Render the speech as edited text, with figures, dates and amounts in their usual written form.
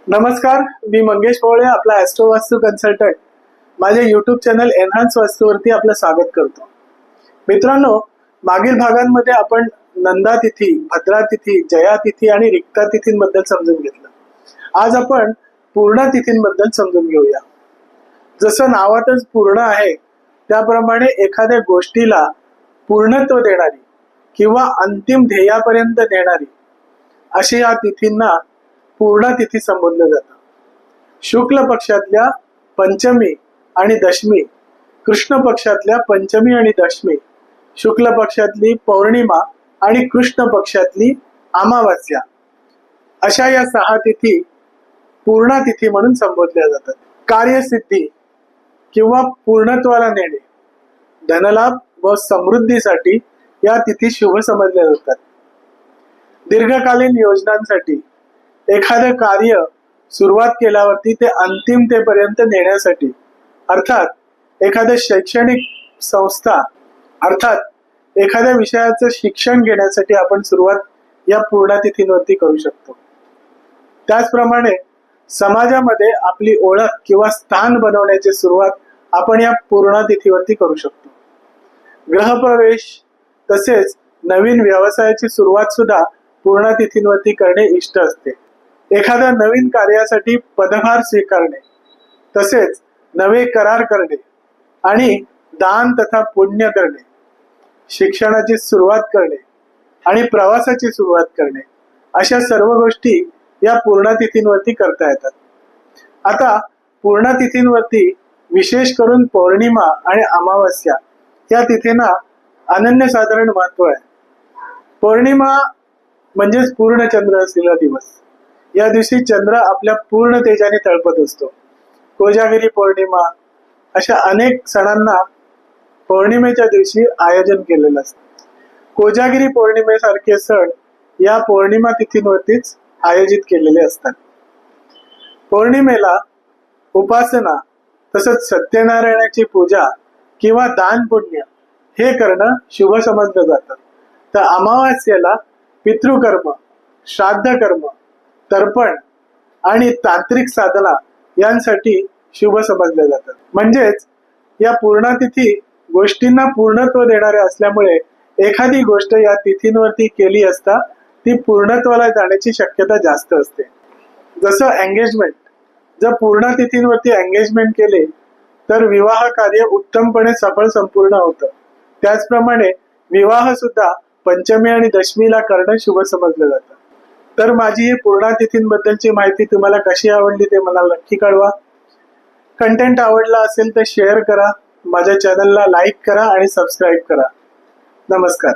नमस्कार, मी मंगेश पोळे, आपला ॲस्ट्रो वास्तू कन्सल्टंट. माझ्या यूट्यूब चॅनल एनहान्स वास्तूवरती आपलं स्वागत करतो. मित्रांनो, मागील भागांमध्ये आपण नंदा तिथी, भद्रा तिथी, जया तिथी आणि रिक्ता तिथींबद्दल समजून घेतलं. आज आपण पूर्ण तिथींबद्दल समजून घेऊया. जसं नावातच पूर्ण आहे, त्याप्रमाणे एखाद्या गोष्टीला पूर्णत्व देणारी किंवा अंतिम ध्येयापर्यंत नेणारी अशी या तिथींना पूर्ण तिथी संबोधलं जातं. शुक्ल पक्षातल्या पंचमी आणि दशमी, कृष्ण पक्षातल्या पंचमी आणि दशमी, शुक्ल पक्षातली पौर्णिमा आणि कृष्ण पक्षातली अमावास्या, अशा या 6 तिथी पूर्ण तिथी म्हणून संबोधल्या जातात. कार्यसिद्धी किंवा पूर्णत्वाला नेणे, धनलाभ व समृद्धीसाठी या तिथी शुभ समजल्या जातात. दीर्घकालीन योजनांसाठी, एखादं कार्य सुरुवात केल्यावरती ते अंतिमतेपर्यंत नेण्यासाठी, अर्थात एखाद्या शैक्षणिक संस्था अर्थात एखाद्या विषयाचं शिक्षण घेण्यासाठी आपण सुरुवात या पूर्ण तिथींवरती करू शकतो. त्याचप्रमाणे समाजामध्ये आपली ओळख किंवा स्थान बनवण्याची सुरुवात आपण या पूर्ण तिथीवरती करू शकतो. गृहप्रवेश तसेच नवीन व्यवसायाची सुरुवात सुद्धा पूर्ण तिथींवरती करणे इष्ट असते. एखाद्या नवीन कार्यासाठी पदभार स्वीकारणे, तसेच नवे करार करणे आणि दान तथा पुण्य करणे, शिक्षणाची सुरुवात करणे आणि प्रवासाची सुरुवात करणे, अशा सर्व गोष्टी या पूर्ण तिथींवरती करता येतात. आता पूर्ण तिथींवरती विशेष करून पौर्णिमा आणि अमावास्या या तिथींना अनन्यसाधारण महत्व आहे. पौर्णिमा म्हणजेच पूर्ण चंद्र असलेला दिवस. या दिवशी चंद्र आपल्या पूर्ण तेजाने तळपत असतो. कोजागिरी पौर्णिमा अशा अनेक सणांना पौर्णिमेच्या दिवशी आयोजन केलेलं असतं. कोजागिरी पौर्णिमेसारखे सण या पौर्णिमा तिथींवरतीच आयोजित केलेले असतात. पौर्णिमेला उपासना तसंच सत्यनारायणाची पूजा किंवा दान पुण्य हे करणं शुभ समजलं जातं. तर अमावास्येला पितृकर्म, श्राद्ध कर्म, तर्पण आणि तांत्रिक साधना यांसाठी शुभ समजले जातात. म्हणजेच या पूर्ण तिथी गोष्टींना पूर्णत्व देणाऱ्या असल्यामुळे एखादी गोष्ट या तिथींवरती केली असता ती पूर्णत्वाला जाण्याची शक्यता जास्त असते. जसं एंगेजमेंट, जर पूर्ण तिथींवरती एंगेजमेंट केले तर विवाह कार्य उत्तमपणे सफळ संपूर्ण होतं. त्याचप्रमाणे विवाह सुद्धा पंचमी आणि दशमीला करणं शुभ समजलं जातं. तर माझी ही पूर्ण तिथींबद्दलची माहिती तुम्हाला कशी आवडली ते मला नक्की कळवा. कंटेंट आवडला असेल तर शेअर करा, माझ्या चॅनलला लाईक करा आणि सबस्क्राईब करा. नमस्कार.